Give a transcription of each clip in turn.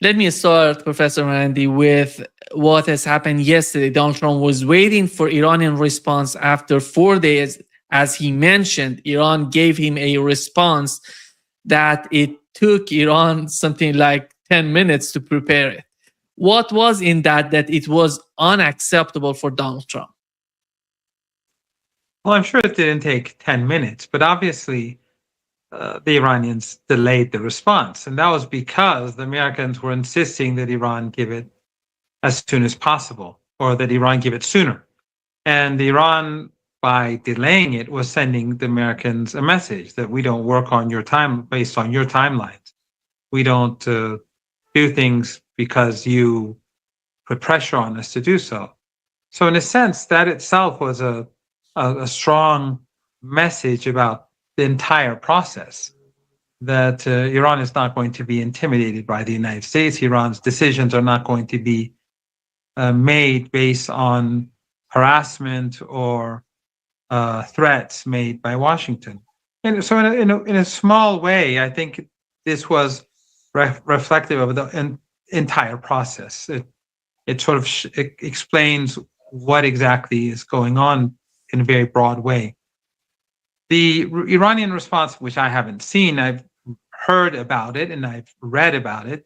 Let me start, Professor Marandi, with what has happened yesterday. Donald Trump was waiting for Iranian response after 4 days. As he mentioned, Iran gave him a response that it took Iran something like 10 minutes to prepare it. What was in that it was unacceptable for Donald Trump? Well, I'm sure it didn't take 10 minutes, but obviously the Iranians delayed the response. And that was because the Americans were insisting that Iran give it as soon as possible, or that Iran give it sooner. And Iran, by delaying it, was sending the Americans a message that we don't work on your time based on your timelines. We don't do things because you put pressure on us to do so. So in a sense, that itself was a strong message about the entire process, that Iran is not going to be intimidated by the United States. Iran's decisions are not going to be made based on harassment or threats made by Washington. And so in a small way, I think this was reflective of the entire process. It sort of it explains what exactly is going on in a very broad way. The Iranian response, which I haven't seen, I've heard about it and I've read about it,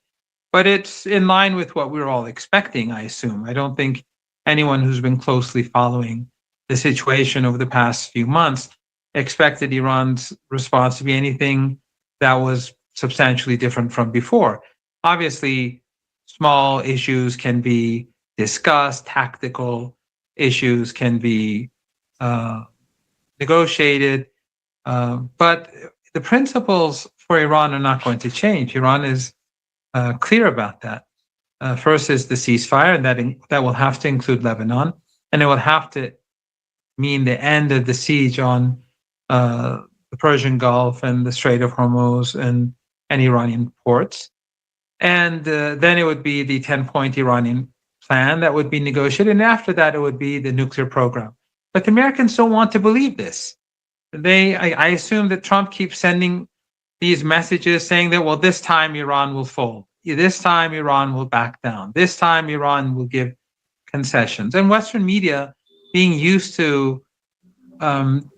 but it's in line with what we were all expecting, I assume. I don't think anyone who's been closely following the situation over the past few months expected Iran's response to be anything that was substantially different from before. Obviously, small issues can be discussed, tactical issues can be negotiated, but the principles for Iran are not going to change. Iran is clear about that. First is the ceasefire, and that will have to include Lebanon, and it will have to mean the end of the siege on the Persian Gulf and the Strait of Hormuz and Iranian ports. And then it would be the 10-point Iranian plan that would be negotiated. And after that, it would be the nuclear program. But the Americans don't want to believe this. I assume that Trump keeps sending these messages saying that, well, this time Iran will fold. This time Iran will back down. This time Iran will give concessions. And Western media, being used to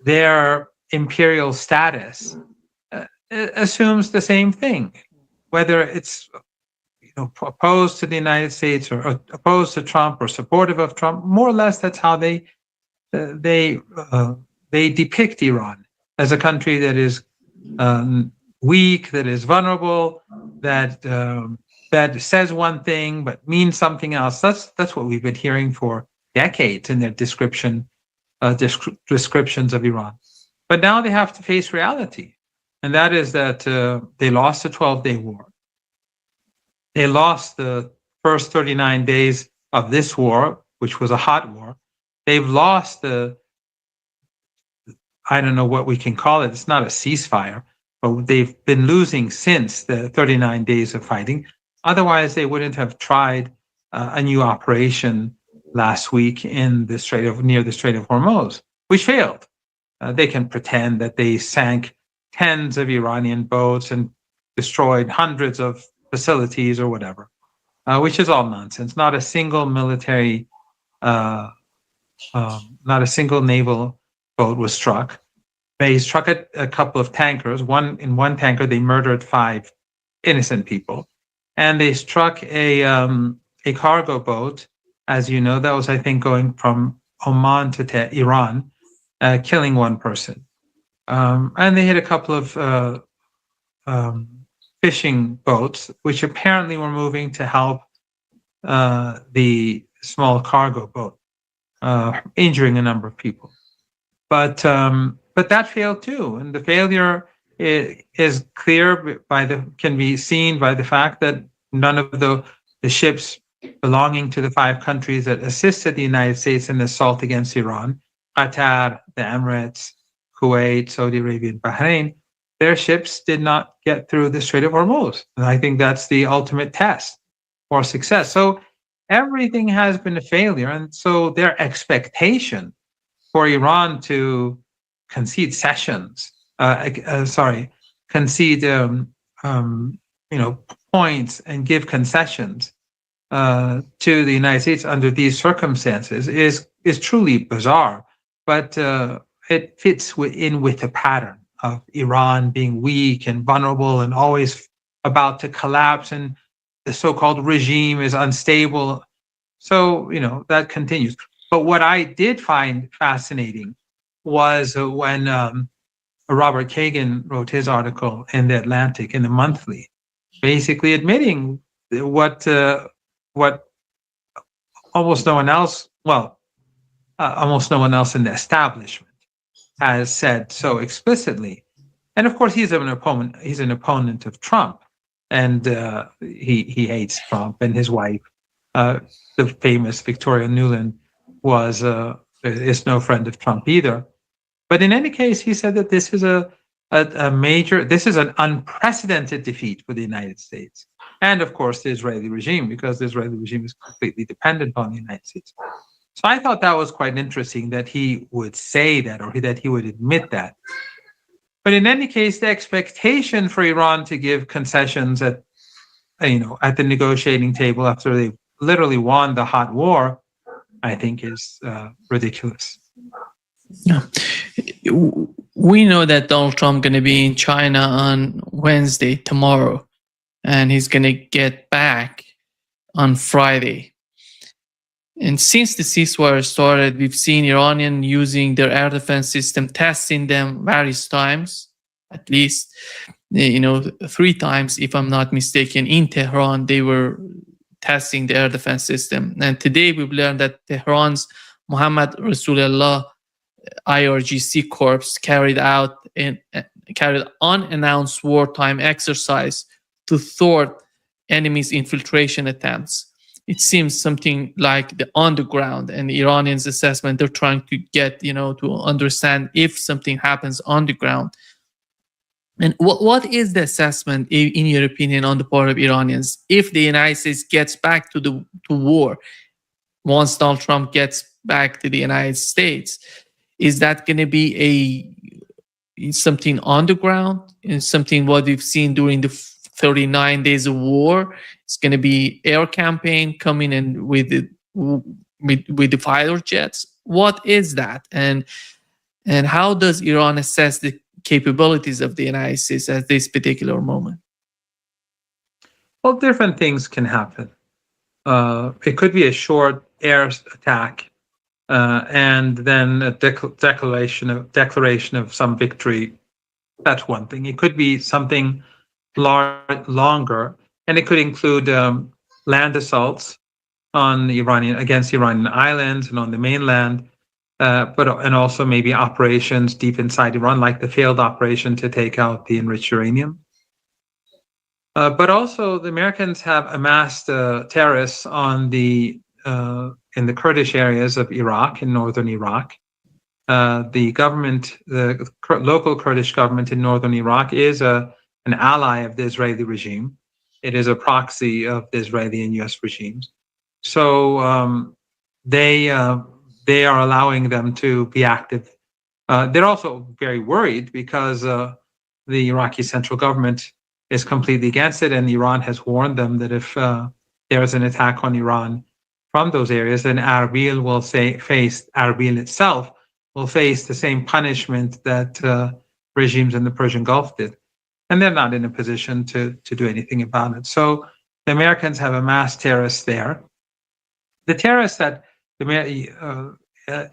their imperial status, assumes the same thing, whether it's opposed to the United States or opposed to Trump or supportive of Trump. More or less, that's how they depict Iran as a country that is weak, that is vulnerable, that says one thing but means something else. That's what we've been hearing for decades in their descriptions of Iran. But now they have to face reality, and that is that they lost a 12-day war. They lost the first 39 days of this war, which was a hot war. They've lost I don't know what we can call it. It's not a ceasefire, but they've been losing since the 39 days of fighting. Otherwise, they wouldn't have tried a new operation last week near the Strait of Hormuz, which failed. They can pretend that they sank tens of Iranian boats and destroyed hundreds of facilities or whatever, which is all nonsense. Not a single military, not a single naval boat was struck. They struck a couple of tankers. In one tanker, they murdered 5 innocent people, and they struck a cargo boat. As you know, that was, I think, going from Oman to Iran, killing 1 person. And they hit a couple of fishing boats, which apparently were moving to help the small cargo boat, injuring a number of people. But that failed too, and the failure is clear can be seen by the fact that none of the ships belonging to the 5 countries that assisted the United States in the assault against Iran, Qatar, the Emirates, Kuwait, Saudi Arabia, and Bahrain, their ships did not get through the Strait of Hormuz. And I think that's the ultimate test for success. So everything has been a failure. And so their expectation for Iran to concede points and give concessions to the United States under these circumstances is truly bizarre. But it fits in with the pattern of Iran being weak and vulnerable and always about to collapse, and the so-called regime is unstable. So, that continues. But what I did find fascinating was when Robert Kagan wrote his article in the Atlantic, in the Monthly, basically admitting what almost no one else, almost no one else in the establishment has said so explicitly. And of course, he's an opponent. He's an opponent of Trump, and he hates Trump and his wife. The famous Victoria Nuland is no friend of Trump either. But in any case, he said that this is this is an unprecedented defeat for the United States, and of course the Israeli regime, because the Israeli regime is completely dependent on the United States. So I thought that was quite interesting that he would say that, or that he would admit that. But in any case, the expectation for Iran to give concessions at the negotiating table after they literally won the hot war, I think is ridiculous. Yeah. We know that Donald Trump going to be in China on Wednesday, tomorrow, and he's going to get back on Friday. And since the ceasefire started, we've seen Iranian using their air defense system, testing them various times, at least 3 times, if I'm not mistaken. In Tehran, they were testing the air defense system. And today we've learned that Tehran's Mohammad Rasulullah IRGC Corps carried unannounced wartime exercise to thwart enemy's infiltration attempts. It seems something like the underground, and the Iranians' assessment, they're trying to get, to understand if something happens on the ground. And what is the assessment, in your opinion, on the part of Iranians, if the United States gets back to war, once Donald Trump gets back to the United States? Is that going to be something on the ground? Is something what we've seen during the 39 days of war? It's going to be air campaign coming in with the fighter jets. What is that, and how does Iran assess the capabilities of the United States at this particular moment? Well, different things can happen. It could be a short air attack, and then a declaration of some victory. That's one thing. It could be something longer, and it could include land assaults against Iranian islands and on the mainland, and also maybe operations deep inside Iran, like the failed operation to take out the enriched uranium. But also, the Americans have amassed terrorists in the Kurdish areas of Iraq, in northern Iraq. The local Kurdish government in northern Iraq is an ally of the Israeli regime. It is a proxy of the Israeli and U.S. regimes. So they are allowing them to be active. They're also very worried because the Iraqi central government is completely against it, and Iran has warned them that if there is an attack on Iran from those areas, then Erbil itself will face the same punishment that regimes in the Persian Gulf did. And they're not in a position to do anything about it. So the Americans have amassed terrorists there. The terrorists that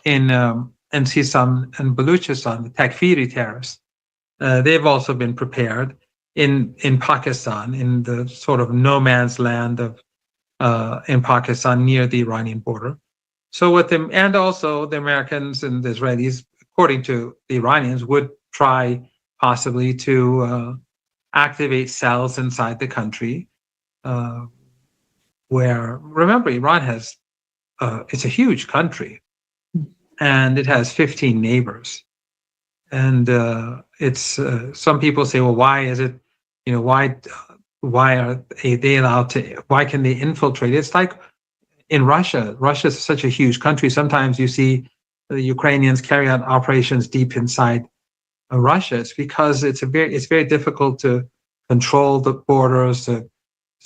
in Sistan and Baluchistan, the Takfiri terrorists, they've also been prepared in Pakistan, in the sort of no man's land of in Pakistan near the Iranian border. So and also the Americans and the Israelis, according to the Iranians, would try possibly to activate cells inside the country, where, remember, Iran has it's a huge country, and it has 15 neighbors, and it's some people say, well, why is it, why are they allowed to? Why can they infiltrate? It's like in Russia. Russia is such a huge country. Sometimes you see the Ukrainians carry out operations deep inside Russia. It's because it's very difficult to control the borders, to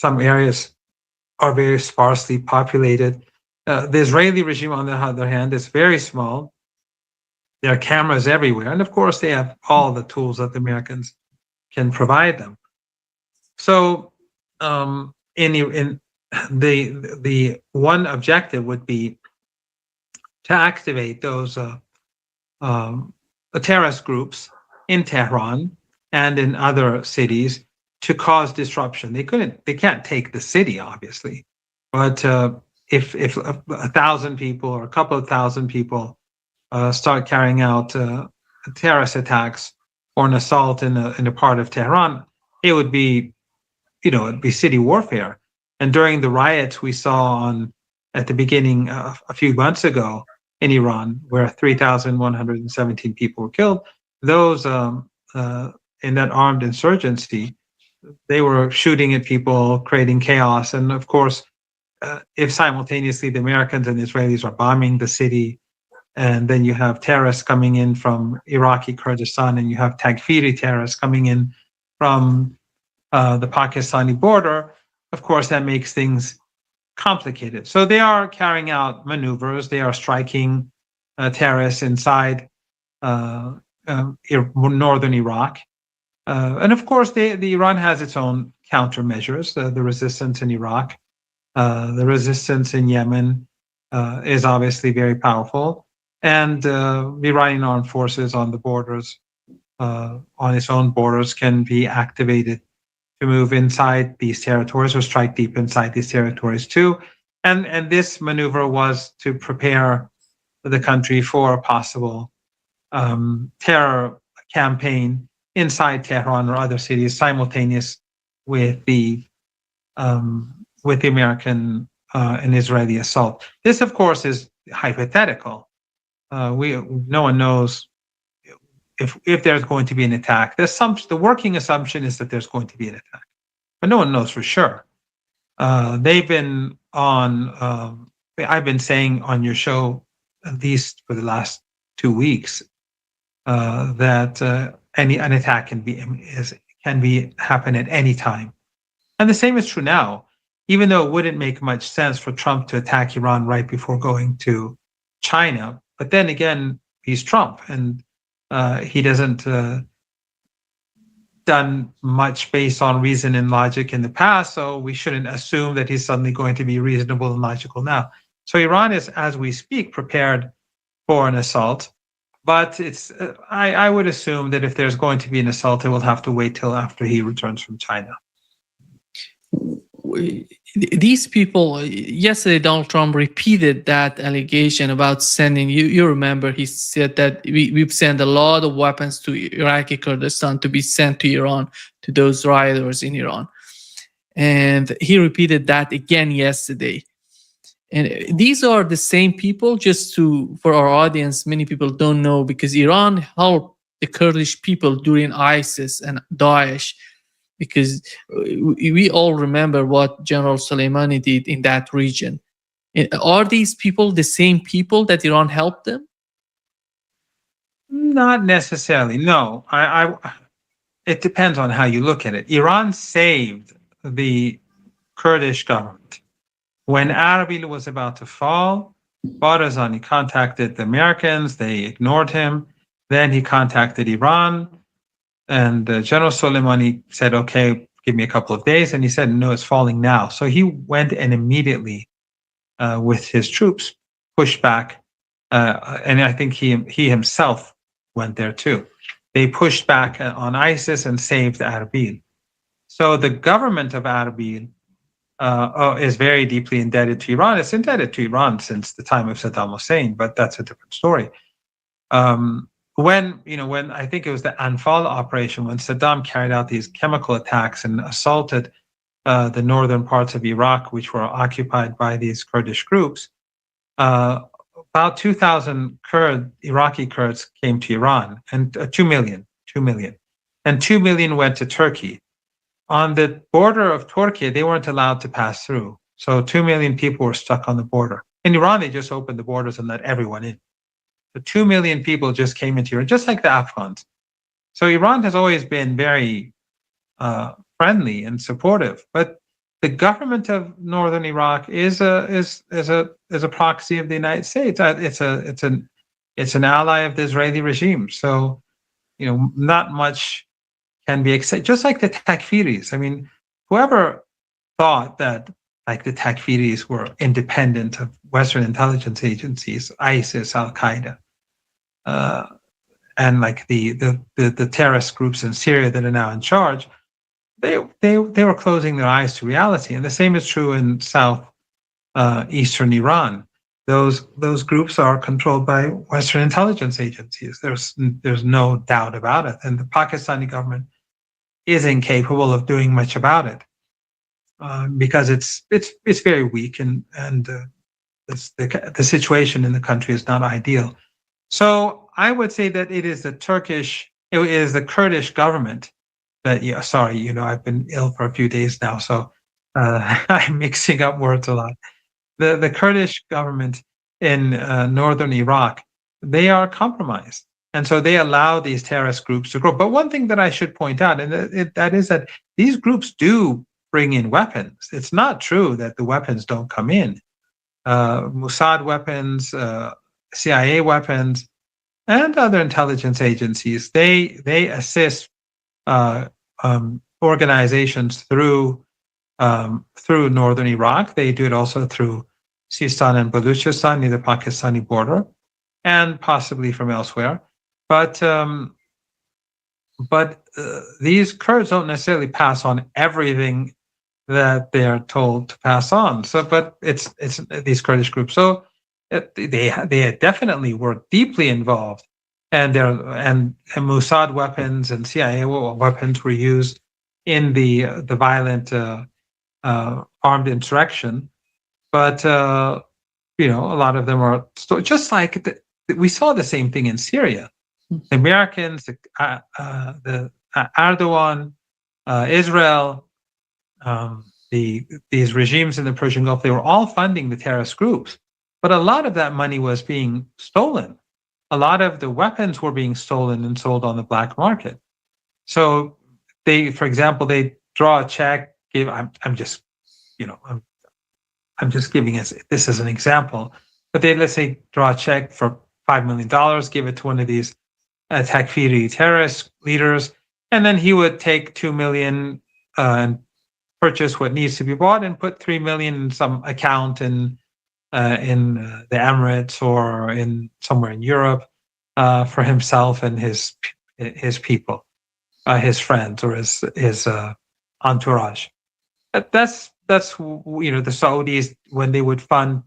Some areas are very sparsely populated. The Israeli regime, on the other hand, is very small. There are cameras everywhere, and of course, they have all the tools that the Americans can provide them. So, in the one objective would be to activate those terrorist groups in Tehran and in other cities to cause disruption. They can't take the city, obviously, but if 1,000 people or a couple of thousand people start carrying out terrorist attacks or an assault in a part of Tehran, it would be, it'd be city warfare. And during the riots we saw at the beginning a few months ago in Iran, where 3,117 people were killed, those in that armed insurgency, they were shooting at people, creating chaos. And of course, if simultaneously the Americans and Israelis are bombing the city, and then you have terrorists coming in from Iraqi Kurdistan, and you have Takfiri terrorists coming in from the Pakistani border, of course, that makes things complicated. So they are carrying out maneuvers. They are striking terrorists inside northern Iraq. And of course, the Iran has its own countermeasures. The resistance in Iraq, the resistance in Yemen is obviously very powerful. And the Iranian armed forces on the borders, on its own borders, can be activated to move inside these territories or strike deep inside these territories too. And this maneuver was to prepare the country for a possible terror campaign inside Tehran or other cities, simultaneous with the American and Israeli assault. This, of course, is hypothetical. No one knows if there's going to be an attack. The working assumption is that there's going to be an attack, but no one knows for sure. They've been on. I've been saying on your show, at least for the last 2 weeks, that an attack can happen at any time, and the same is true now. Even though it wouldn't make much sense for Trump to attack Iran right before going to China, but then again, he's Trump, and he doesn't done much based on reason and logic in the past, so we shouldn't assume that he's suddenly going to be reasonable and logical now. So Iran is, as we speak, prepared for an assault, but it's I would assume that if there's going to be an assault, it will have to wait till after he returns from China. These people, yesterday Donald Trump repeated that allegation about sending, you remember he said that we've sent a lot of weapons to Iraqi Kurdistan to be sent to Iran, to those rioters in Iran. And he repeated that again yesterday. And these are the same people, for our audience, many people don't know, because Iran helped the Kurdish people during ISIS and Daesh, because we all remember what General Soleimani did in that region. Are these people the same people that Iran helped them? Not necessarily, no. It depends on how you look at it. Iran saved the Kurdish government. When Erbil was about to fall, Barzani contacted the Americans, they ignored him. Then he contacted Iran, and General Soleimani said, okay, give me a couple of days. And he said, no, it's falling now. So he went and immediately, with his troops, pushed back. And I think he himself went there too. They pushed back on ISIS and saved Erbil. So the government of Erbil is very deeply indebted to Iran. It's indebted to Iran since the time of Saddam Hussein, but that's a different story. When I think it was the Anfal operation, when Saddam carried out these chemical attacks and assaulted the northern parts of Iraq, which were occupied by these Kurdish groups, about 2,000 Iraqi Kurds came to Iran, and 2 million, and 2 million went to Turkey. On the border of Turkey, they weren't allowed to pass through. So 2 million people were stuck on the border. In Iran, they just opened the borders and let everyone in. So 2 million people just came into Iran, just like the Afghans. So Iran has always been very friendly and supportive. But the government of northern Iraq is a proxy of the United States. It's an ally of the Israeli regime. So not much can be accepted. Just like the Takfiris. I mean, whoever thought that like the Takfiris were independent of Western intelligence agencies, ISIS, Al Qaeda, and like the terrorist groups in Syria that are now in charge, they were closing their eyes to reality. And the same is true in south eastern Iran. Those groups are controlled by Western intelligence agencies. There's no doubt about it. And the Pakistani government is incapable of doing much about it because it's very weak and the situation in the country is not ideal. So I would say that it is the Kurdish government that, sorry, I've been ill for a few days now, so I'm mixing up words a lot. The Kurdish government in northern Iraq, they are compromised. And so they allow these terrorist groups to grow. But one thing that I should point out, and that is that these groups do bring in weapons. It's not true that the weapons don't come in. Mossad weapons, CIA weapons, and other intelligence agencies, they assist organizations through northern Iraq. They do it also through Sistan and Baluchistan near the Pakistani border, and possibly from elsewhere. But these Kurds don't necessarily pass on everything that they're told to pass on. So, but it's these Kurdish groups. So they definitely were deeply involved, and Mossad weapons and CIA weapons were used in the violent armed insurrection. But a lot of them are just like we saw the same thing in Syria. The Americans, the Erdogan, Israel, these regimes in the Persian Gulf, they were all funding the terrorist groups. But a lot of that money was being stolen. A lot of the weapons were being stolen and sold on the black market. So for example, they draw a check. I'm just giving this as an example. But they, let's say, draw a check for $5 million, give it to one of these Takfiri terrorist leaders, and then he would take $2 million and purchase what needs to be bought and put $3 million in some account in the Emirates or in somewhere in Europe for himself and his people, his friends or his entourage. That's the Saudis, when they would fund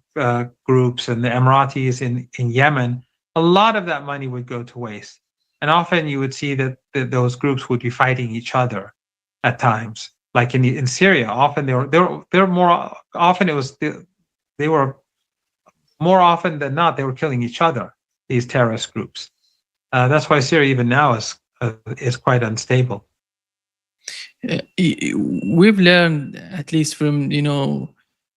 groups, and the Emiratis in Yemen, a lot of that money would go to waste. And often you would see that those groups would be fighting each other at times. Like in Syria, often they're more often they were more often than not they were killing each other. These terrorist groups. That's why Syria even now is quite unstable. We've learned, at least from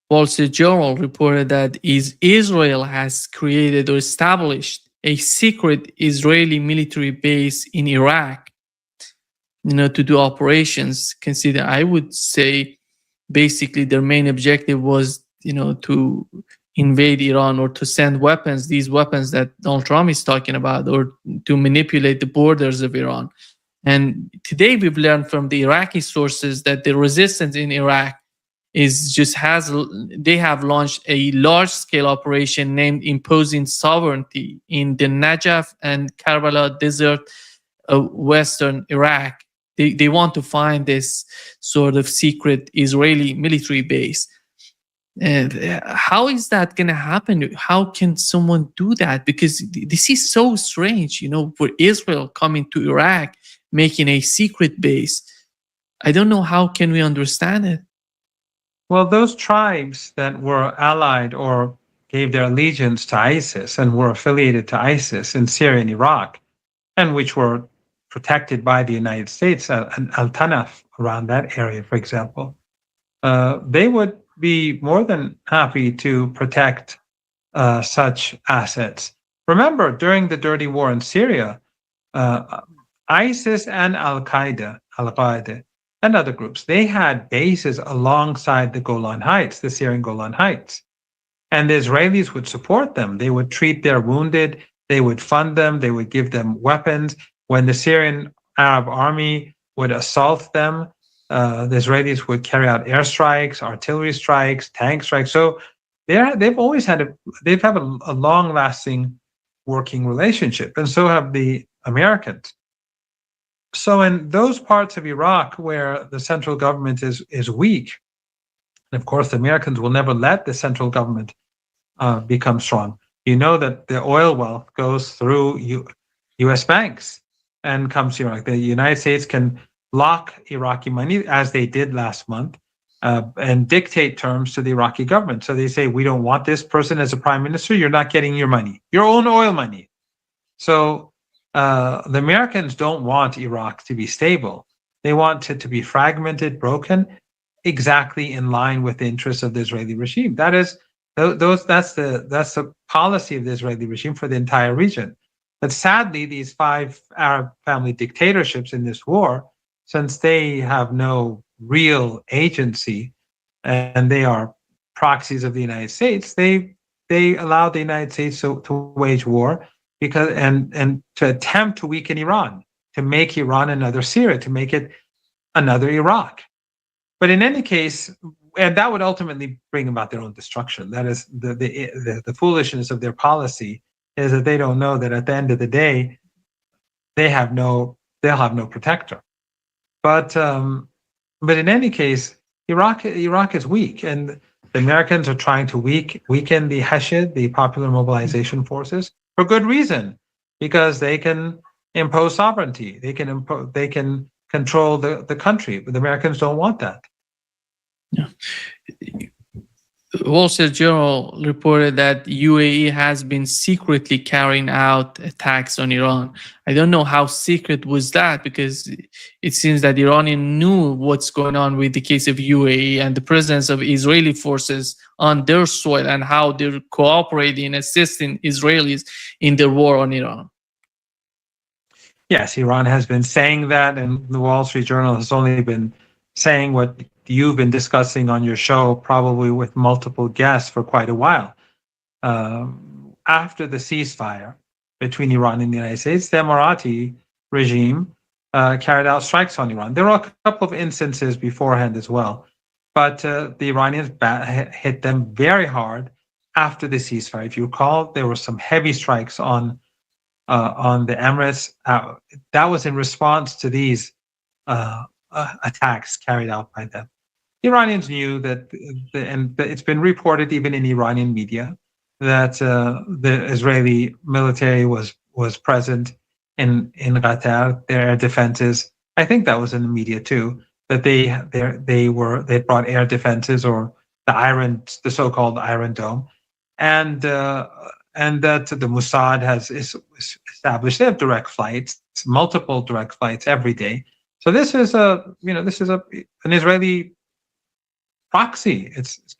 Wall Street Journal reported, that Israel has created or established a secret Israeli military base in Iraq, to do operations. Consider, I would say, basically their main objective was, to invade Iran or to send weapons, these weapons that Donald Trump is talking about, or to manipulate the borders of Iran. And today we've learned from the Iraqi sources that the resistance in Iraq they have launched a large-scale operation named Imposing Sovereignty in the Najaf and Karbala desert of western Iraq. They want to find this sort of secret Israeli military base. And how is that going to happen? How can someone do that? Because this is so strange, for Israel coming to Iraq, making a secret base. I don't know, how can we understand it? Well, those tribes that were allied or gave their allegiance to ISIS and were affiliated to ISIS in Syria and Iraq, and which were protected by the United States, Al-Tanaf, around that area, for example, they would be more than happy to protect such assets. Remember, during the dirty war in Syria, ISIS and Al-Qaeda, and other groups, they had bases alongside the Golan Heights, the Syrian Golan Heights. And the Israelis would support them. They would treat their wounded, they would fund them, they would give them weapons. When the Syrian Arab army would assault them, the Israelis would carry out airstrikes, artillery strikes, tank strikes. So they've always had they've had a long-lasting working relationship, and so have the Americans. So in those parts of Iraq where the central government is weak, and of course the Americans will never let the central government become strong. You know that the oil wealth goes through U.S. banks and comes to Iraq. The United States can lock Iraqi money, as they did last month, and dictate terms to the Iraqi government. So they say, we don't want this person as a prime minister. You're not getting your money, your own oil money. So the Americans don't want Iraq to be stable. They want it to be fragmented, broken, exactly in line with the interests of the Israeli regime. That's the policy of the Israeli regime for the entire region. But sadly, these 5 Arab family dictatorships in this war, since they have no real agency and they are proxies of the United States, they allow the United States to wage war because and to attempt to weaken Iran, to make Iran another Syria, to make it another Iraq. But in any case, and that would ultimately bring about their own destruction. That is the foolishness of their policy, is that they don't know that at the end of the day, they'll have no protector. But in any case, Iraq is weak, and the Americans are trying to weaken the Hashid, the Popular Mobilization Forces, for good reason, because they can impose sovereignty, they can control the country, but the Americans don't want that. Yeah. Wall Street Journal reported that UAE has been secretly carrying out attacks on Iran. I don't know how secret was that, because it seems that Iranian knew what's going on with the case of UAE and the presence of Israeli forces on their soil and how they're cooperating, assisting Israelis in their war on Iran. Yes, Iran has been saying that, and the Wall Street Journal has only been saying what you've been discussing on your show, probably with multiple guests for quite a while. After the ceasefire between Iran and the United States, the Emirati regime carried out strikes on Iran. There were a couple of instances beforehand as well, but the Iranians hit them very hard after the ceasefire. If you recall, there were some heavy strikes on the Emirates. That was in response to these attacks carried out by them. The Iranians knew that, and it's been reported even in Iranian media, that the Israeli military was present in Qatar. Their air defenses, I think that was in the media too, that they brought air defenses, or the so-called Iron Dome, and that the Mossad has established. They have direct flights, multiple direct flights every day. So this is an Israeli proxy.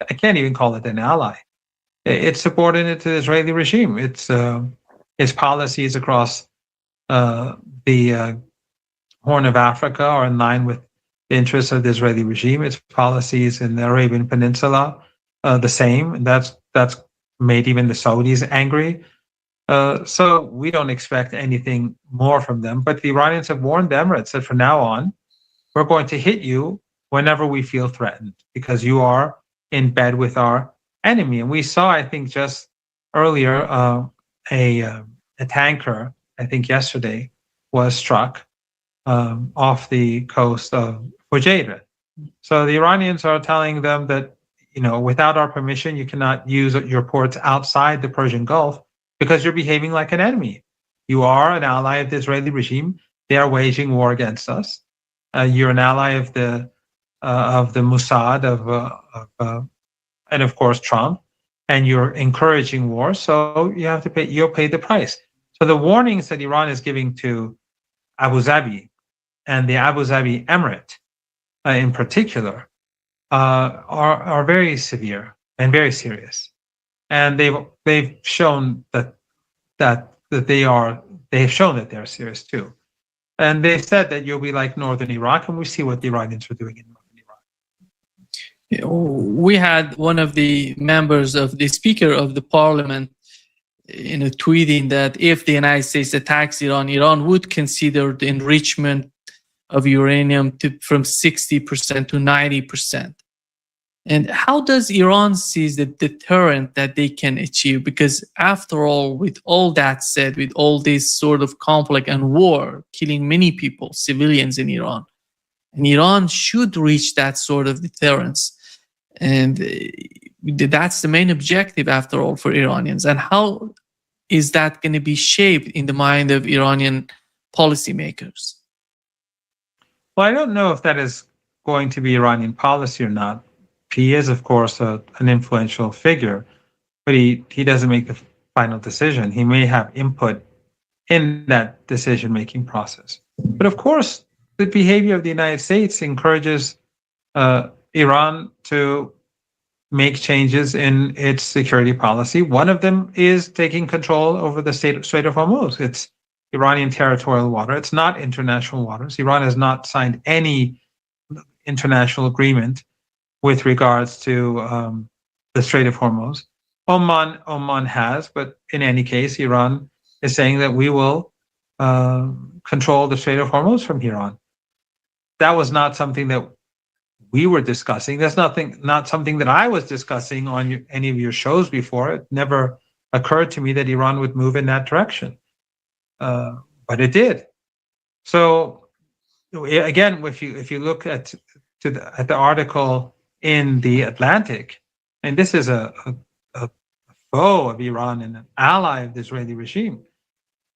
I can't even call it an ally. It's subordinate to the Israeli regime. Its policies across the Horn of Africa are in line with the interests of the Israeli regime. Its policies in the Arabian Peninsula, the same. And that's made even the Saudis angry. So we don't expect anything more from them. But the Iranians have warned the Emirates that from now on, we're going to hit you whenever we feel threatened, because you are in bed with our enemy. And we saw, I think, just earlier, a tanker, I think yesterday, was struck off the coast of Fujairah. So the Iranians are telling them that, without our permission, you cannot use your ports outside the Persian Gulf because you're behaving like an enemy. You are an ally of the Israeli regime. They are waging war against us. You're an ally of the Mossad, and of course Trump, and you're encouraging war. So you have to pay. You'll pay the price. So the warnings that Iran is giving to Abu Dhabi and the Abu Dhabi Emirate, in particular, are very severe and very serious, and they've shown that they've shown that they're serious too. And they said that you'll be like northern Iraq, and we see what the Iranians were doing in northern Iraq. We had one of the members of the Speaker of the Parliament tweeting that if the United States attacks Iran, Iran would consider the enrichment of uranium from 60% to 90%. And how does Iran see the deterrent that they can achieve? Because after all, with all that said, with all this sort of conflict and war, killing many people, civilians in Iran, and Iran should reach that sort of deterrence. And that's the main objective, after all, for Iranians. And how is that going to be shaped in the mind of Iranian policymakers? Well, I don't know if that is going to be Iranian policy or not. He is, of course, an influential figure, but he doesn't make the final decision. He may have input in that decision-making process. But of course, the behavior of the United States encourages Iran to make changes in its security policy. One of them is taking control over the Strait of Hormuz. It's Iranian territorial water. It's not international waters. Iran has not signed any international agreement with regards to the Strait of Hormuz. Oman has, but in any case, Iran is saying that we will control the Strait of Hormuz from here on. That was not something that we were discussing. That's not something that I was discussing on any of your shows before. It never occurred to me that Iran would move in that direction, but it did. So again, if you look at the article in the Atlantic, and this is a foe of Iran and an ally of the Israeli regime.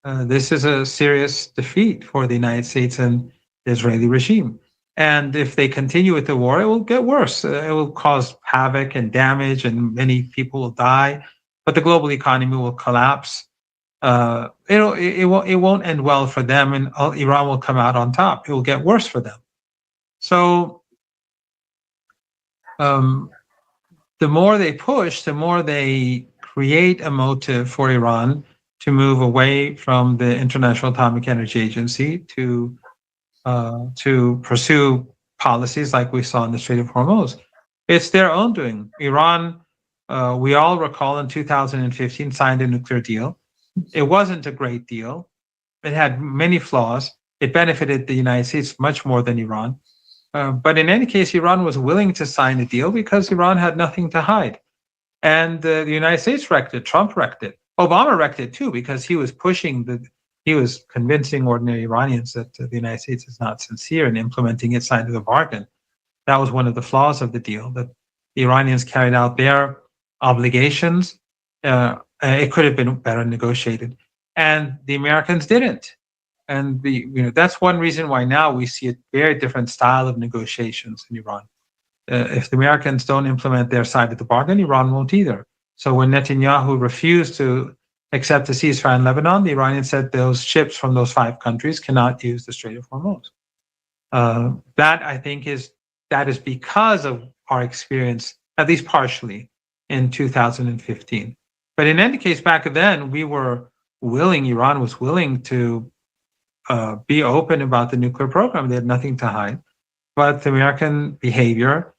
This is a serious defeat for the United States and the Israeli regime. And if they continue with the war, it will get worse. It will cause havoc and damage, and many people will die. But the global economy will collapse. It won't end well for them, and Iran will come out on top. It will get worse for them. So the more they push, the more they create a motive for Iran to move away from the International Atomic Energy Agency to pursue policies like we saw in the Strait of Hormuz. It's their own doing. Iran, we all recall, in 2015 signed a nuclear deal. It wasn't a great deal. It had many flaws. It benefited the United States much more than Iran. But in any case, Iran was willing to sign a deal because Iran had nothing to hide. And the United States wrecked it. Trump wrecked it. Obama wrecked it too, because he was he was convincing ordinary Iranians that the United States is not sincere in implementing its side of the bargain. That was one of the flaws of the deal, that the Iranians carried out their obligations. It could have been better negotiated, and the Americans didn't. And that's one reason why now we see a very different style of negotiations in Iran. If the Americans don't implement their side of the bargain, Iran won't either. So when Netanyahu refused to accept a ceasefire in Lebanon, the Iranians said those ships from those 5 countries cannot use the Strait of Hormuz. That, I think, is because of our experience, at least partially, in 2015. But in any case, back then, Iran was willing to be open about the nuclear program. They had nothing to hide. But the American behavior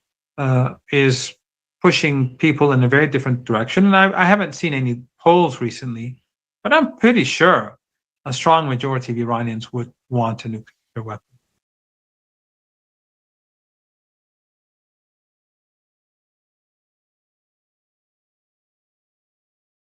is pushing people in a very different direction. And I haven't seen any polls recently, but I'm pretty sure a strong majority of Iranians would want a nuclear weapon.